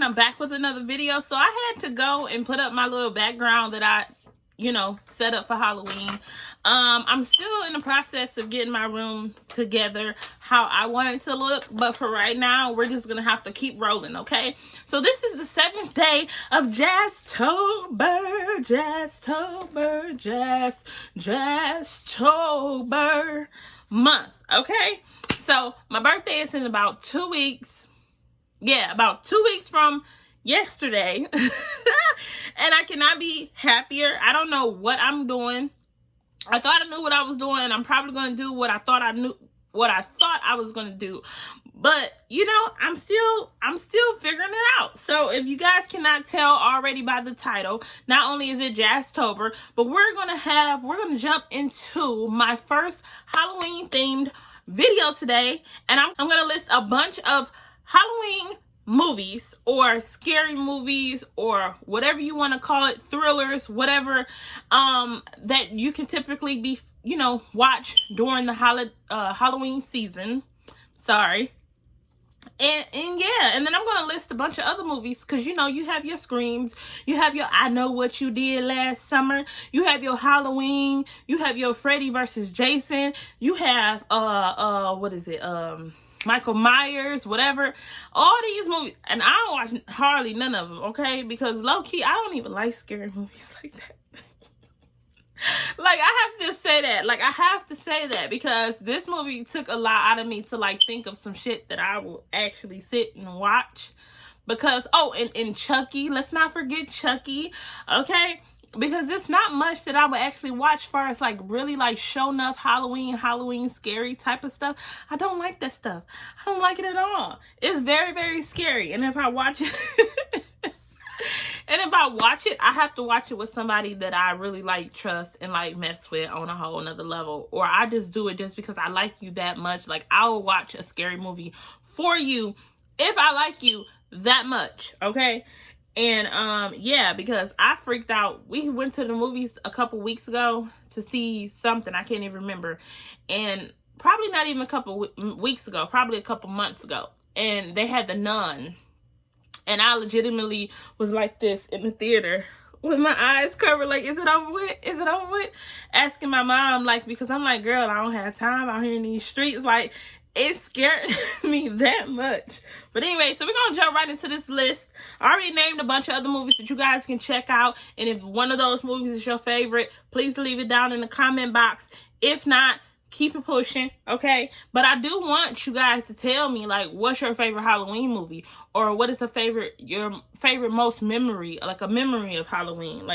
and I'm back with another video. So I had to go and put up my little background that I, set up for Halloween. I'm still in the process of getting my room together how I want it to look, but for right now, we're just gonna have to keep rolling, okay? So this is the 7th day of JasTober, JasTober month, okay? So my birthday is in about 2 weeks. Yeah, about 2 weeks from yesterday. And I cannot be happier. I don't know what I'm doing. I thought I knew what I was doing. I'm probably going to do what I thought I was going to do. But, I'm still figuring it out. So if you guys cannot tell already by the title, not only is it JasTober, but we're going to jump into my first Halloween themed video today. And I'm going to list a bunch of Halloween movies or scary movies or whatever you want to call it, thrillers, whatever, that you can typically be, watch during the Halloween season. Sorry. And yeah, and then I'm going to list a bunch of other movies because, you have your Screams, you have your I Know What You Did Last Summer, you have your Halloween, you have your Freddy versus Jason, you have, Michael Myers, whatever, all these movies, and I don't watch hardly none of them, okay, because low-key, I don't even like scary movies like that. Like, I have to say that, because this movie took a lot out of me to, think of some shit that I will actually sit and watch, because, and Chucky, let's not forget Chucky, okay? Because there's not much that I would actually watch far as really show enough Halloween scary type of stuff. I don't like that stuff. I don't like it at all. It's very, very scary. And if I watch it I have to watch it with somebody that I really trust and mess with on a whole nother level. Or I just do it just because I like you that much. I will watch a scary movie for you if I like you that much, okay? And yeah, because I freaked out. We went to the movies a couple weeks ago to see something. I can't even remember. And probably not even a couple weeks ago, probably a couple months ago. And they had The Nun. And I legitimately was like this in the theater with my eyes covered, is it over with? Is it over with? Asking my mom, because I'm like, girl, I don't have time out here in these streets. It scared me that much. But anyway, so we're going to jump right into this list. I already named a bunch of other movies that you guys can check out. And if one of those movies is your favorite, please leave it down in the comment box. If not, keep it pushing, okay? But I do want you guys to tell me, what's your favorite Halloween movie? Or what is your favorite most memory, a memory of Halloween?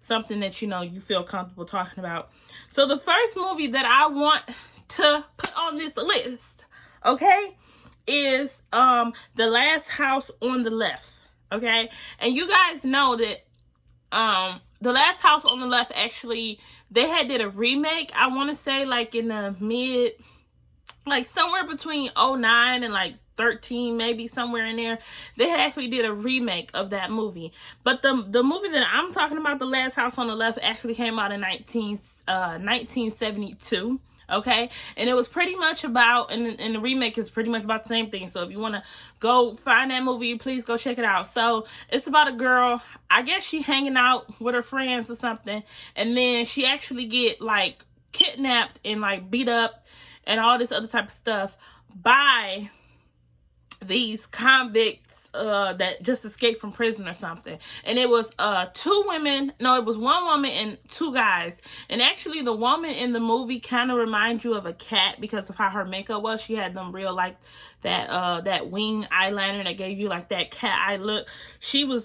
Something that, you feel comfortable talking about. So the first movie that I want to put on this list, okay, is The Last House on the Left, okay? And you guys know that The Last House on the Left, actually, they did a remake, I want to say, in the mid, somewhere between 09 and 13, maybe somewhere in there. They actually did a remake of that movie. But the movie that I'm talking about, The Last House on the Left, actually came out in 1972. Okay, and it was pretty much about, and the remake is pretty much about the same thing. So if you want to go find that movie, please go check it out. So it's about a girl, I guess she hanging out with her friends or something, and then she actually get kidnapped and beat up and all this other type of stuff by these convicts that just escaped from prison or something. And it was it was one woman and two guys. And actually the woman in the movie kind of reminds you of a cat because of how her makeup was. She had them real that wing eyeliner that gave you that cat eye look. And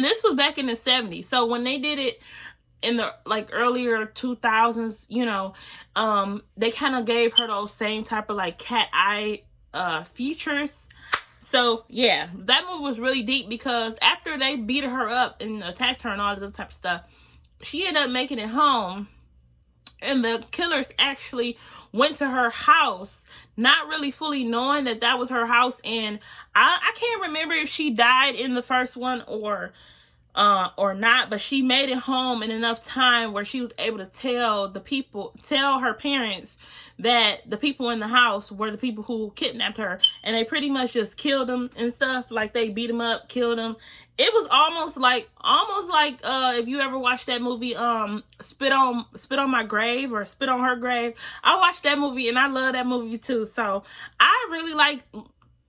this was back in the 70s. So when they did it in the earlier 2000s, they kind of gave her those same type of cat eye features. So yeah, that movie was really deep because after they beat her up and attacked her and all this other type of stuff, she ended up making it home, and the killers actually went to her house, not really fully knowing that was her house. And I can't remember if she died in the first one or or not, but she made it home in enough time where she was able to tell her parents that the people in the house were the people who kidnapped her, and they pretty much just killed them and stuff. Like, they beat them up, killed them. It was almost like if you ever watched that movie, Spit on My Grave, or Spit on Her Grave. I watched that movie and I love that movie too. So I really like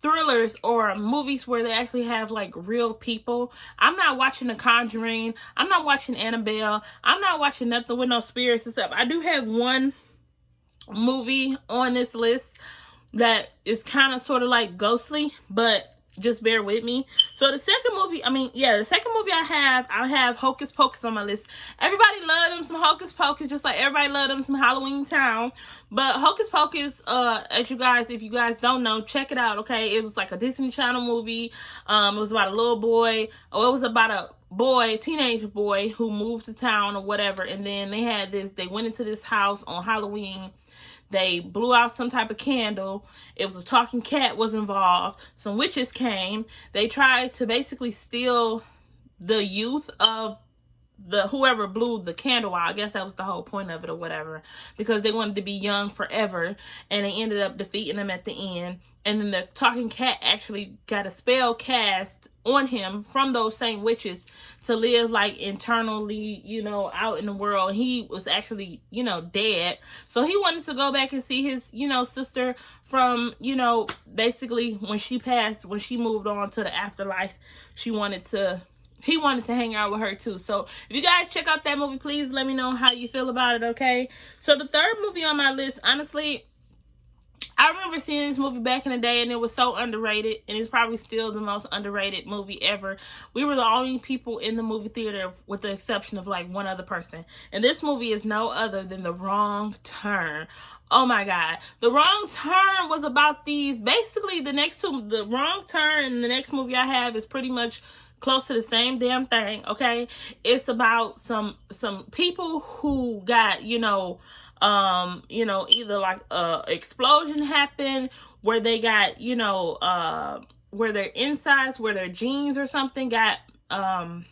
thrillers or movies where they actually have like real people. I'm not watching The Conjuring. I'm not watching Annabelle. I'm not watching nothing with no spirits and stuff. I do have one movie on this list that is kind of sort of like ghostly, but just bear with me. So the second movie I have Hocus Pocus on my list. Everybody loved them some Hocus Pocus, just like everybody loved them some Halloween Town. But Hocus Pocus, if you guys don't know, check it out, okay? It was like a Disney Channel movie. It was about a little boy. Oh, it was about a teenage boy who moved to town or whatever, and then they went into this house on Halloween. They blew out some type of candle. It was a talking cat was involved. Some witches came. They tried to basically steal the youth of whoever blew the candle out. I guess that was the whole point of it or whatever, because they wanted to be young forever, and they ended up defeating them at the end. And then the talking cat actually got a spell cast on him from those same witches to live like internally, out in the world. He was actually, dead. So he wanted to go back and see his, sister from, basically when she passed, when she moved on to the afterlife. He wanted to hang out with her too. So if you guys check out that movie, please let me know how you feel about it, okay? So the third movie on my list, honestly, I remember seeing this movie back in the day, and it was so underrated, and it's probably still the most underrated movie ever. We were the only people in the movie theater, with the exception of like one other person. And this movie is no other than The Wrong Turn. Oh my God. The Wrong Turn was about basically The Wrong Turn and the next movie I have is pretty much close to the same damn thing, okay? It's about some people who got, either like explosion happened where they got, where their insides, where their genes or something got, I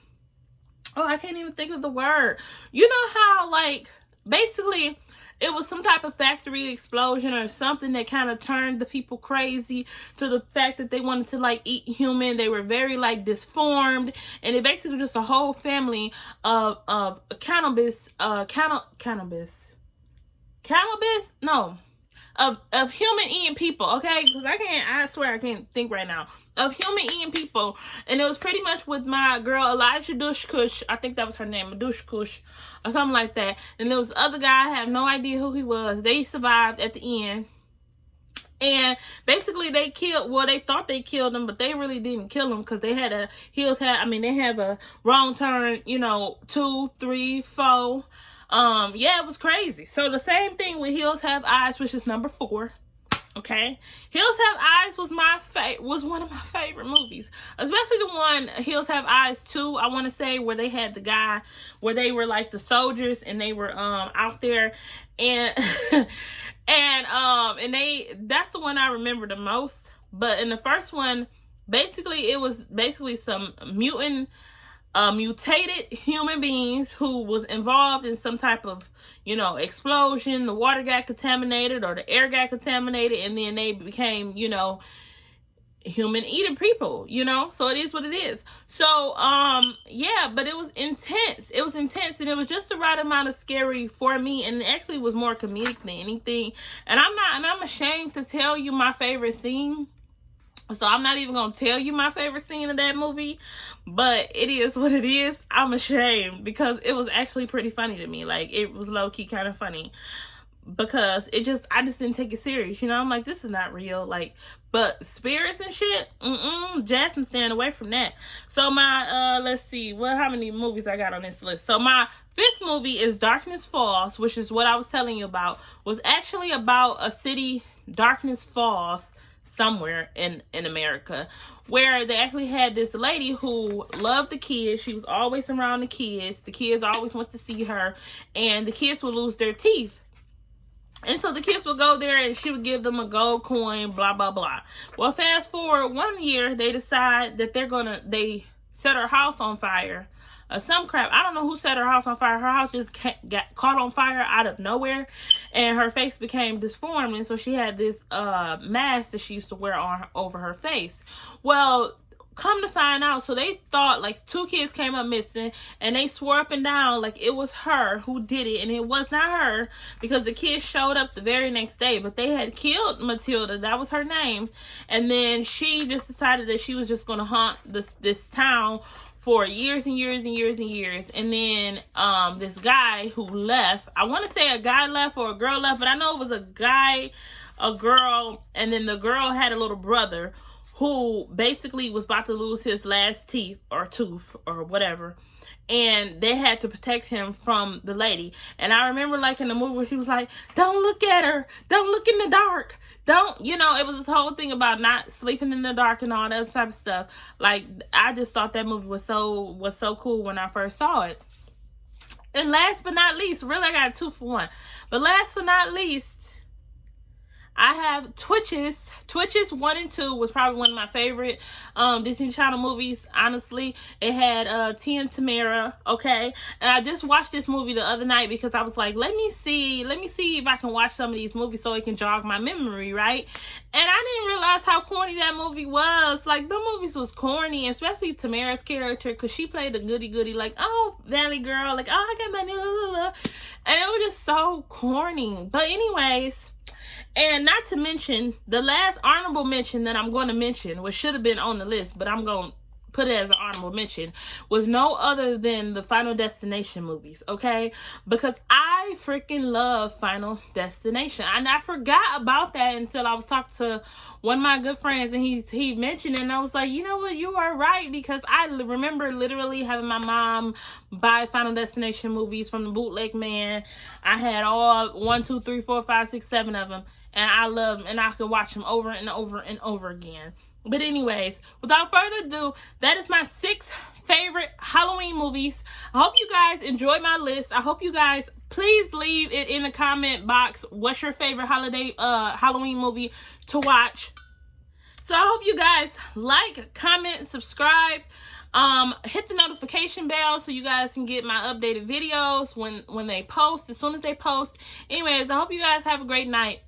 can't even think of the word. You know how, like, basically it was some type of factory explosion or something that kind of turned the people crazy to the fact that they wanted to like eat human. They were very like disformed, and it basically just a whole family of cannabis, of human eating people, okay? Because I swear I can't think right now. Of human eating people. And it was pretty much with my girl Elijah Dushkush. I think that was her name, Dushkush, or something like that. And there was the other guy, I have no idea who he was. They survived at the end. And basically they thought they killed him, but they really didn't kill him, because they have a wrong turn, 2, 3, 4. It was crazy. So the same thing with Hills Have Eyes, which is number 4. Okay, Hills Have Eyes was one of my favorite movies, especially the one Hills Have Eyes 2. I want to say, where they had the guy where they were like the soldiers and they were out there, and that's the one I remember the most. But in the first one, basically it was some mutated human beings who was involved in some type of, explosion. The water got contaminated or the air got contaminated, and then they became, human eating people, so it is what it is. So but it was intense. And it was just the right amount of scary for me, and it actually was more comedic than anything. And I'm ashamed to tell you my favorite scene. So I'm not even going to tell you my favorite scene of that movie, but it is what it is. I'm ashamed, because it was actually pretty funny to me. Like, it was low-key kind of funny, because I just didn't take it serious. I'm like, this is not real. Like, but spirits and shit, Jasmine staying away from that. So my, let's see, how many movies I got on this list. So my 5th movie is Darkness Falls, which is what I was telling you about. Was actually about a city, Darkness Falls, somewhere in America, where they actually had this lady who loved the kids. She was always around the kids. The kids always went to see her, and the kids would lose their teeth. And so the kids would go there, and she would give them a gold coin, blah, blah, blah. Well, fast forward 1 year, they decide that they set her house on fire. Some crap. I don't know who set her house on fire. Her house just got caught on fire out of nowhere, and her face became disformed, and so she had this mask that she used to wear on over her face. Well, come to find out, so they thought like 2 kids came up missing, and they swore up and down like it was her who did it, and it was not her, because the kids showed up the very next day, but they had killed Matilda. That was her name. And then she just decided that she was just going to haunt this town for years and years and years and years. And then this guy who left, I want to say a guy left or a girl left, but I know it was a guy, a girl, and then the girl had a little brother who basically was about to lose his last teeth or tooth or whatever, and they had to protect him from the lady. And I remember like in the movie where she was like, don't look at her, don't look in the dark, don't, you know, it was this whole thing about not sleeping in the dark and all that type of stuff. Like, I just thought that movie was so cool when I first saw it. And last but not least, really I got a 2 for 1, but last but not least, I have Twitches. Twitches 1 and 2 was probably one of my favorite Disney Channel movies, honestly. It had T and Tamara, okay? And I just watched this movie the other night because I was like, let me see if I can watch some of these movies so it can jog my memory, right? And I didn't realize how corny that movie was. Like, the movies was corny, especially Tamara's character, because she played the goody-goody, like, oh, Valley Girl, like, oh, I got my new, and it was just so corny. But anyways, and not to mention, the last honorable mention that I'm going to mention, which should have been on the list, but I'm going to put it as an honorable mention, was no other than the Final Destination movies, okay? Because I freaking love Final Destination. And I forgot about that until I was talking to one of my good friends, and he mentioned it, and I was like, you know what, you are right, because I remember literally having my mom buy Final Destination movies from the bootleg man. I had all 1, 2, 3, 4, 5, 6, 7 of them. And I love them, and I could watch them over and over and over again. But anyways, without further ado, that is my 6 favorite Halloween movies. I hope you guys enjoyed my list. I hope you guys, please leave it in the comment box. What's your favorite Halloween movie to watch? So I hope you guys like, comment, subscribe. Hit the notification bell so you guys can get my updated videos when they post, as soon as they post. Anyways, I hope you guys have a great night.